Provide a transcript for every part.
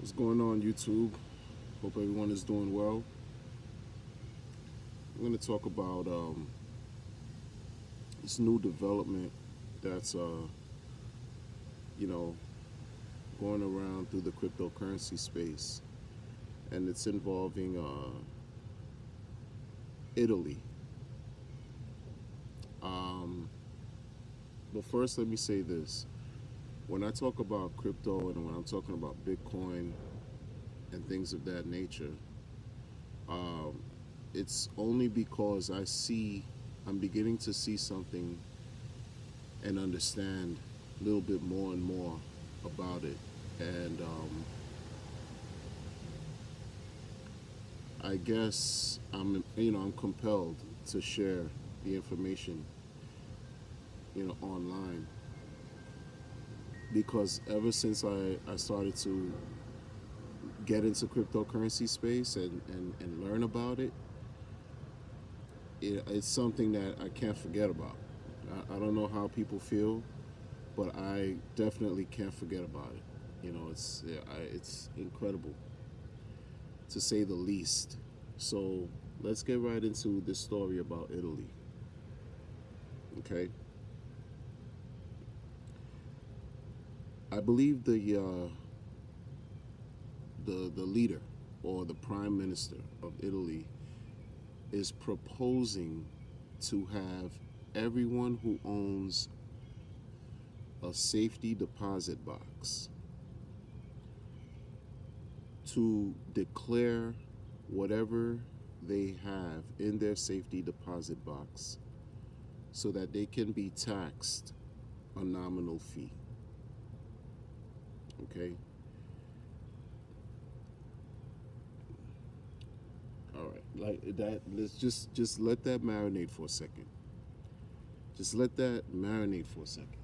What's going on, YouTube? Hope everyone is doing well. I'm going to talk about this new development that's, you know, going around through the cryptocurrency space, and it's involving Italy. Um, but first, let me say this: when I talk about crypto and when I'm talking about Bitcoin and things of that nature, um, it's only because I'm beginning to see something and understand a little bit more and more about it. And I guess I'm compelled to share the information, online because ever since I started to get into cryptocurrency space and learn about it's something that I can't forget about. I don't know how people feel, but I definitely can't forget about it. It's incredible to say the least. So let's get right into this story about Italy. Okay, I believe the leader or the prime minister of Italy is proposing to have everyone who owns a safety deposit box to declare whatever they have in their safety deposit box so that they can be taxed a nominal fee. Okay? All right. Like that, let's just let that marinate for a second. Just let that marinate for a second.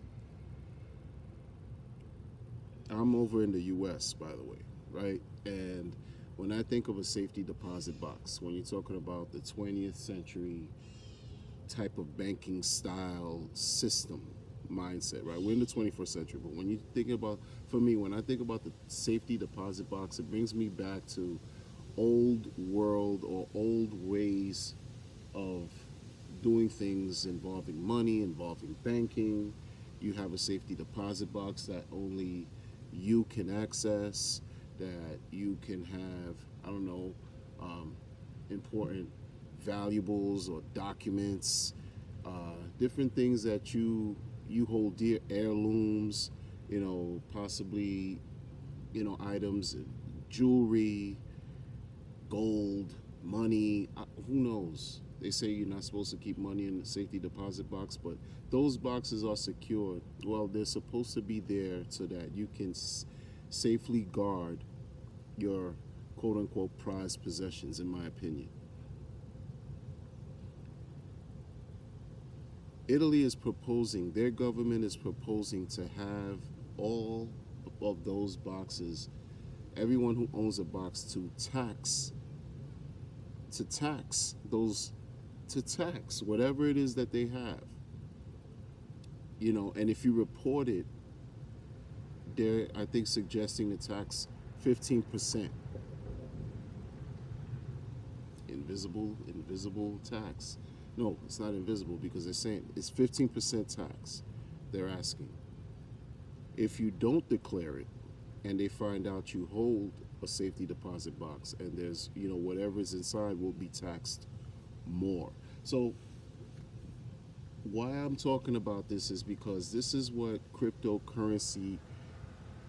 I'm over in the US, by the way, right? And when I think of a safety deposit box, when you're talking about the 20th century type of banking style system mindset, right? We're in the 21st century, but when you think about, for me, when I think about the safety deposit box, it brings me back to old world or old ways of doing things involving money, involving banking. You have a safety deposit box that only you can access, that you can have, I don't know, important valuables or documents, different things that you hold dear, heirlooms, possibly, items, jewelry, gold, money, who knows? They say you're not supposed to keep money in the safety deposit box, but those boxes are secured. Well, they're supposed to be there so that you can safely guard your quote unquote prized possessions, in my opinion. Italy is proposing, their government is proposing to have all of those boxes, everyone who owns a box, to tax those to tax whatever it is that they have. And if you report it, they're, I think, suggesting to tax 15%. Invisible tax. No, it's not invisible because they're saying it's 15% tax they're asking. If you don't declare it and they find out you hold a safety deposit box and there's, whatever is inside will be taxed more. So why I'm talking about this is because this is what cryptocurrency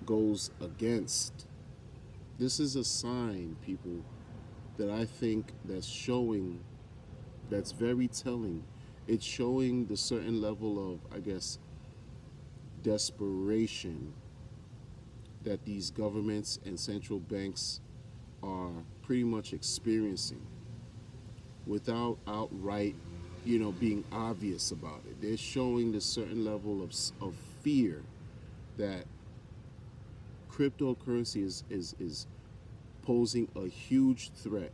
goes against. This is a sign, people, that I think that's very telling. It's showing the certain level of, I guess, desperation that these governments and central banks are pretty much experiencing without outright, being obvious about it. They're showing this certain level of fear that cryptocurrency is posing a huge threat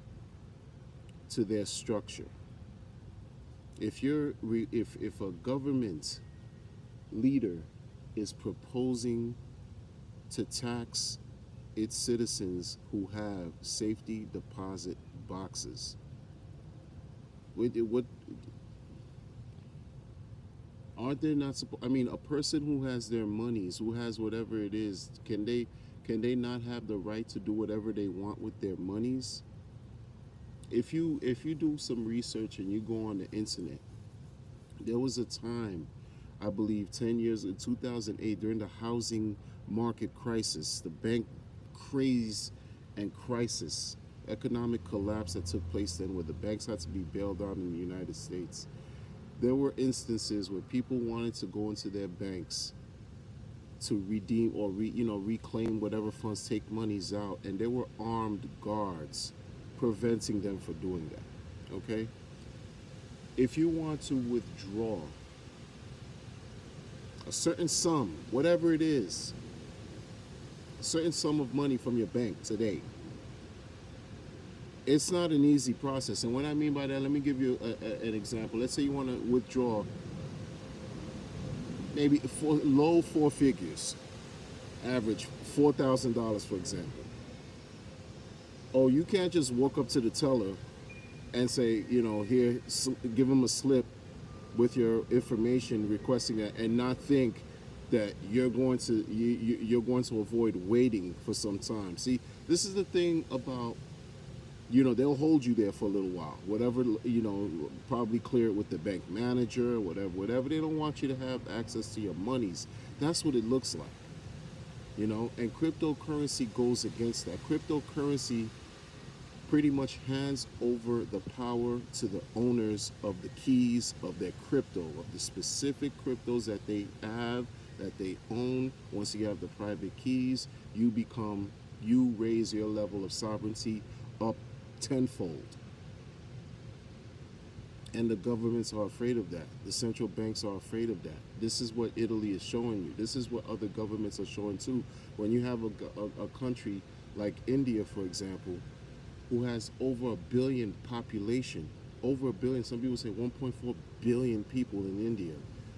to their structure. If a government leader is proposing to tax its citizens who have safety deposit boxes. What aren't they not supposed? I mean, a person who has their monies, who has whatever it is, can they not have the right to do whatever they want with their monies? If you do some research and you go on the internet, there was a time, I believe 10 years in 2008, during the housing market crisis, the bank craze and crisis, economic collapse that took place then, where the banks had to be bailed out in the United States. There were instances where people wanted to go into their banks to redeem or reclaim whatever funds, take monies out, and there were armed guards preventing them from doing that. Okay, if you want to withdraw a certain sum, whatever it is, a certain sum of money from your bank today, it's not an easy process. And what I mean by that, let me give you an example. Let's say you want to withdraw maybe low four figures, average $4,000, for example. Oh, you can't just walk up to the teller and say, here, give them a slip with your information requesting that, and not think that you're going to avoid waiting for some time. See, this is the thing about, they'll hold you there for a little while, whatever, probably clear it with the bank manager, whatever. They don't want you to have access to your monies. That's what it looks like, and cryptocurrency goes against that. Cryptocurrency pretty much hands over the power to the owners of the keys of their crypto, of the specific cryptos that they have, that they own. Once you have the private keys, you raise your level of sovereignty up tenfold. And the governments are afraid of that. The central banks are afraid of that. This is what Italy is showing you. This is what other governments are showing too. When you have a country like India, for example, who has over a billion population, over a billion, some people say 1.4 billion people in India,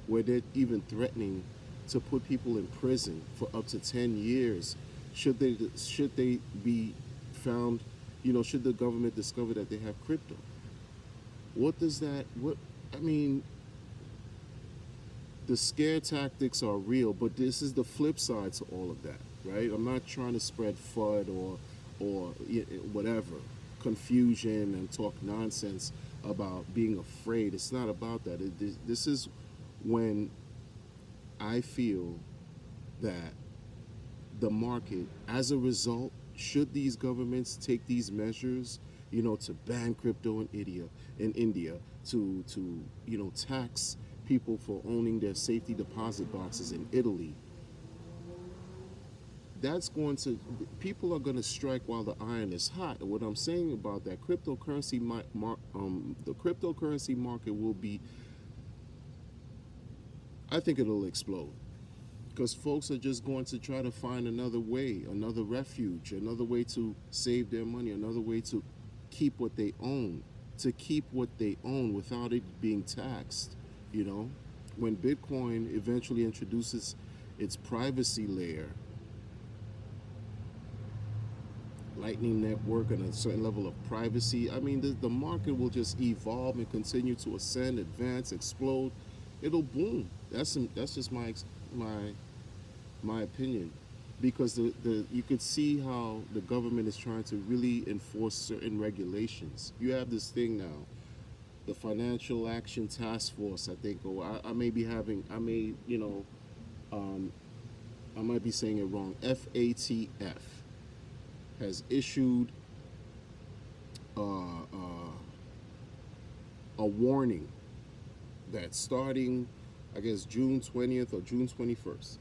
where they're even threatening to put people in prison for up to 10 years should they be found, should the government discover that they have crypto. I mean, the scare tactics are real, but this is the flip side to all of that, right? I'm not trying to spread FUD or whatever, confusion, and talk nonsense about being afraid. It's not about that. This is when I feel that the market, as a result, should these governments take these measures, to ban crypto in India, to tax people for owning their safety deposit boxes in Italy, people are going to strike while the iron is hot. And what I'm saying about that, the cryptocurrency market will be, I think it'll explode, because folks are just going to try to find another way, another refuge, another way to save their money, another way to keep what they own, without it being taxed. When Bitcoin eventually introduces its privacy layer, Lightning Network, and a certain level of privacy, I mean, the market will just evolve and continue to ascend, advance, explode. It'll boom. That's just my opinion, because you could see how the government is trying to really enforce certain regulations. You have this thing now, the Financial Action Task Force, I think, or I may be having, I might be saying it wrong. FATF has issued a warning that starting, I guess, June 20th or June 21st.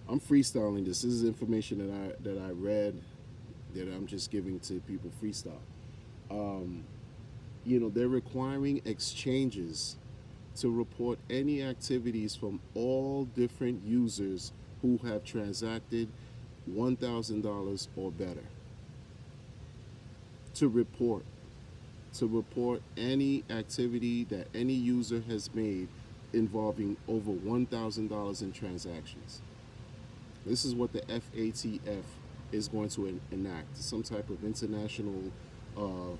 I'm freestyling this. This is information that I read, that I'm just giving to people freestyle. They're requiring exchanges to report any activities from all different users who have transacted $1,000 or better. To report any activity that any user has made involving over $1,000 in transactions. This is what the FATF is going to enact some type of international uh,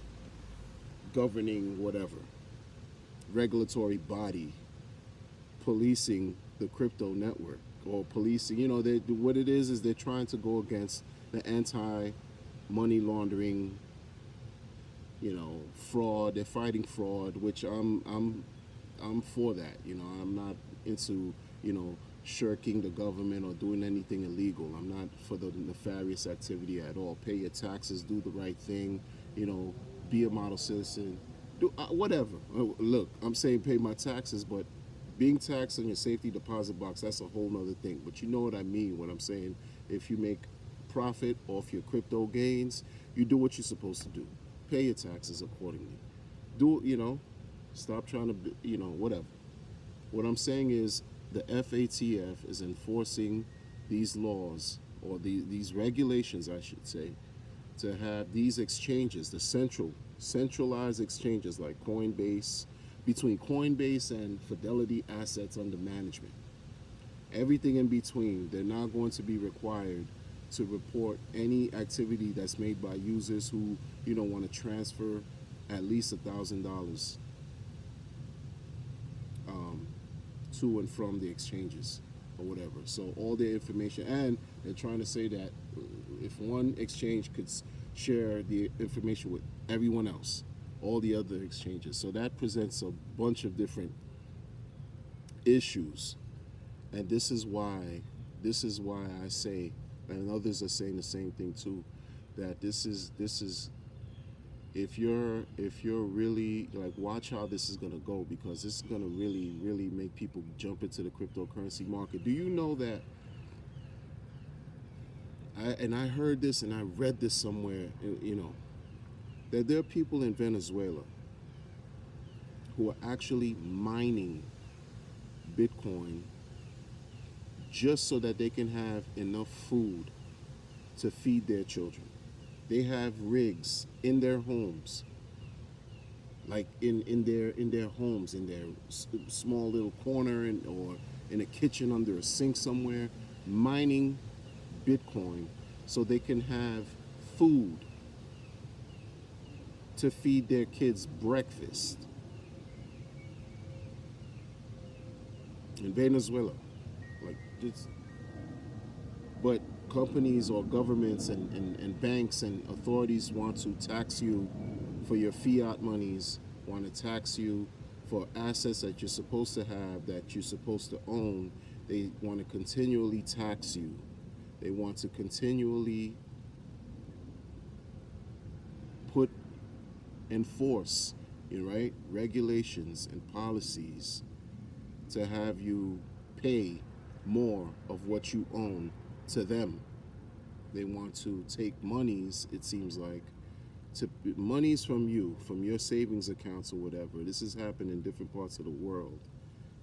governing whatever regulatory body policing the crypto network or policing. What it is they're trying to go against the anti money laundering, fraud. They're fighting fraud, which I'm for that. I'm not into, shirking the government or doing anything illegal. I'm not for the nefarious activity at all. Pay your taxes, do the right thing, be a model citizen, do whatever. Look, I'm saying pay my taxes, but being taxed on your safety deposit box, that's a whole nother thing. But you know what I mean when I'm saying if you make profit off your crypto gains, you do what you're supposed to do. Pay your taxes accordingly. Stop trying to, whatever. What I'm saying is the FATF is enforcing these laws or these regulations, I should say, to have these exchanges, the centralized exchanges like Coinbase, between Coinbase and Fidelity Assets Under Management. Everything in between, they're not going to be required to report any activity that's made by users who, want to transfer at least $1,000 to and from the exchanges or whatever. So all their information, and they're trying to say that if one exchange could share the information with everyone else, all the other exchanges. So that presents a bunch of different issues. And this is why I say, and others are saying the same thing too, that this is if you're really like, watch how this is gonna go, because this is gonna really make people jump into the cryptocurrency market. Do you know that I heard this and I read this somewhere, that there are people in Venezuela who are actually mining Bitcoin just so that they can have enough food to feed their children. They have rigs in their homes, like in their homes, in their small little corner, or in a kitchen under a sink somewhere, mining Bitcoin so they can have food to feed their kids breakfast in Venezuela. Like, just, but companies or governments and banks and authorities want to tax you for your fiat monies, want to tax you for assets that you're supposed to have, that you're supposed to own. They want to continually tax you. They want to continually enforce, right, regulations and policies to have you pay more of what you own to them. They want to take monies, it seems like, monies from you, from your savings accounts or whatever. This has happened in different parts of the world.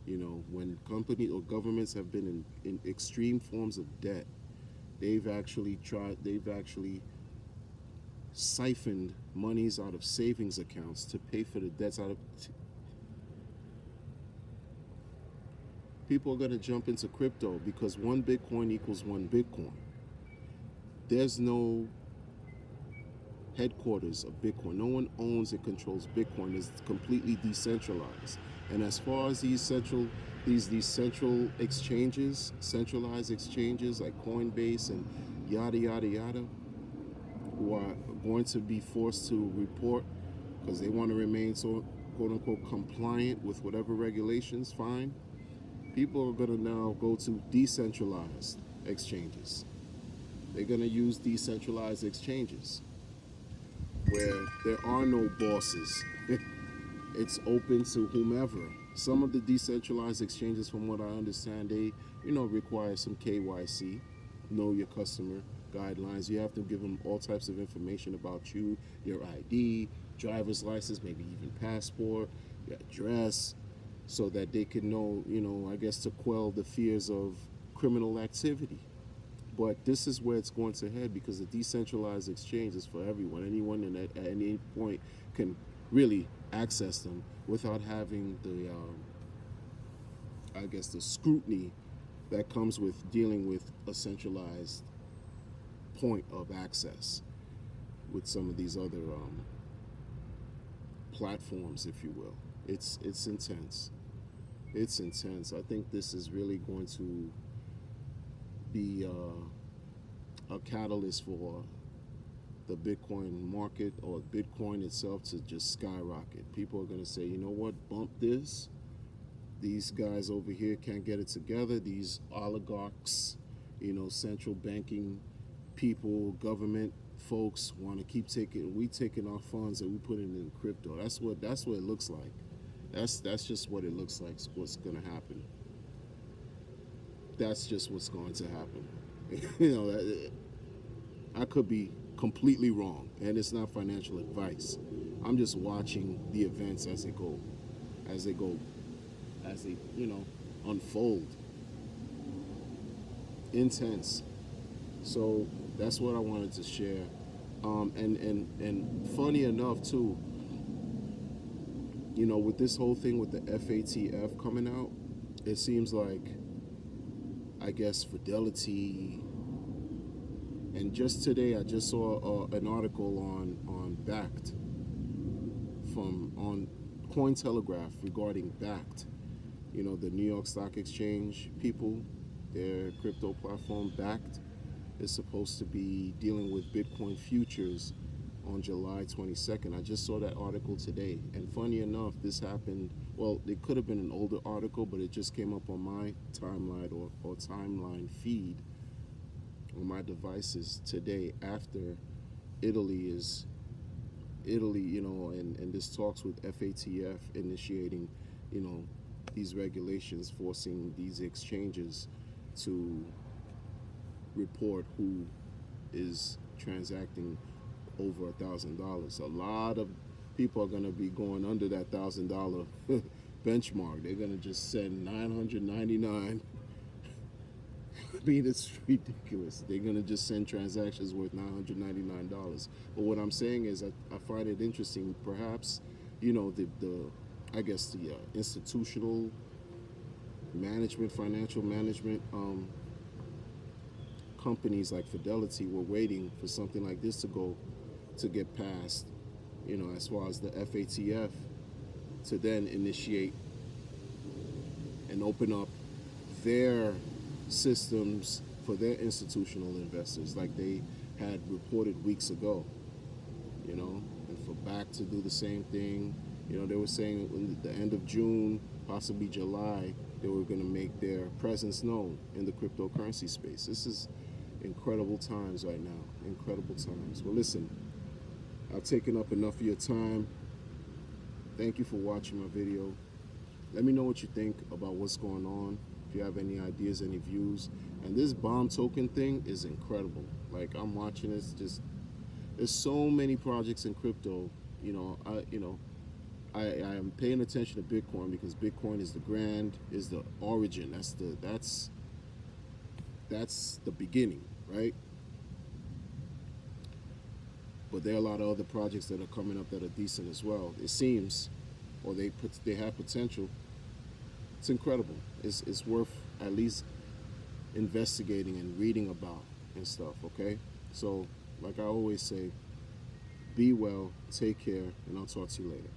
When companies or governments have been in extreme forms of debt, they've actually siphoned monies out of savings accounts to pay for the debts out of. People are going to jump into crypto because one Bitcoin equals one Bitcoin. There's no headquarters of Bitcoin. No one owns and controls Bitcoin. It's completely decentralized. And as far as these central exchanges, centralized exchanges like Coinbase and yada yada yada, who are going to be forced to report because they want to remain so quote unquote compliant with whatever regulations, fine. People are going to now go to decentralized exchanges. They're going to use decentralized exchanges where there are no bosses. It's open to whomever. Some of the decentralized exchanges, from what I understand, they require some KYC, know your customer guidelines. You have to give them all types of information about you, your ID, driver's license, maybe even passport, your address, so that they can know, I guess, to quell the fears of criminal activity. But this is where it's going to head, because the decentralized exchange is for everyone. Anyone at any point can really access them without having the, the scrutiny that comes with dealing with a centralized point of access with some of these other platforms, if you will. It's intense. It's intense. I think this is really going to be a catalyst for the Bitcoin market or Bitcoin itself to just skyrocket. People are going to say, you know what, bump this. These guys over here can't get it together. These oligarchs, central banking people, government folks want to keep taking our funds and we put it in crypto. That's what it looks like. That's just what it looks like. What's going to happen. That's just what's going to happen. I could be completely wrong, and it's not financial advice. I'm just watching the events as they unfold. Intense. So that's what I wanted to share. And funny enough too, with this whole thing with the FATF coming out, it seems like, I guess, Fidelity, and just today I just saw an article on Bakkt on Cointelegraph regarding Bakkt. The New York Stock Exchange people, their crypto platform Bakkt is supposed to be dealing with Bitcoin futures on July 22nd. I just saw that article today, and funny enough, this happened, well, it could have been an older article, but it just came up on my timeline or timeline feed on my devices today after Italy, and this talks with FATF initiating, these regulations forcing these exchanges to report who is transacting over $1,000. A lot of people are going to be going under that $1,000 benchmark. They're going to just send 999. I mean, it's ridiculous. They're going to just send transactions worth $999. But what I'm saying is, I find it interesting. Perhaps, the institutional management, financial management companies like Fidelity were waiting for something like this to get passed, as far as the FATF to then initiate and open up their systems for their institutional investors, like they had reported weeks ago, and for Bakkt to do the same thing. They were saying at the end of June, possibly July, they were going to make their presence known in the cryptocurrency space. This is incredible times right now. Incredible times. Well, listen, I've taken up enough of your time. Thank you for watching my video. Let me know what you think about what's going on. If you have any ideas, any views. And this bomb token thing is incredible. Like, I'm watching this. There's so many projects in crypto. I am paying attention to Bitcoin because Bitcoin is the origin. That's the beginning, right? But there are a lot of other projects that are coming up that are decent as well. It seems, or they have potential. It's incredible. It's worth at least investigating and reading about and stuff. Okay, so like I always say, be well, take care, and I'll talk to you later.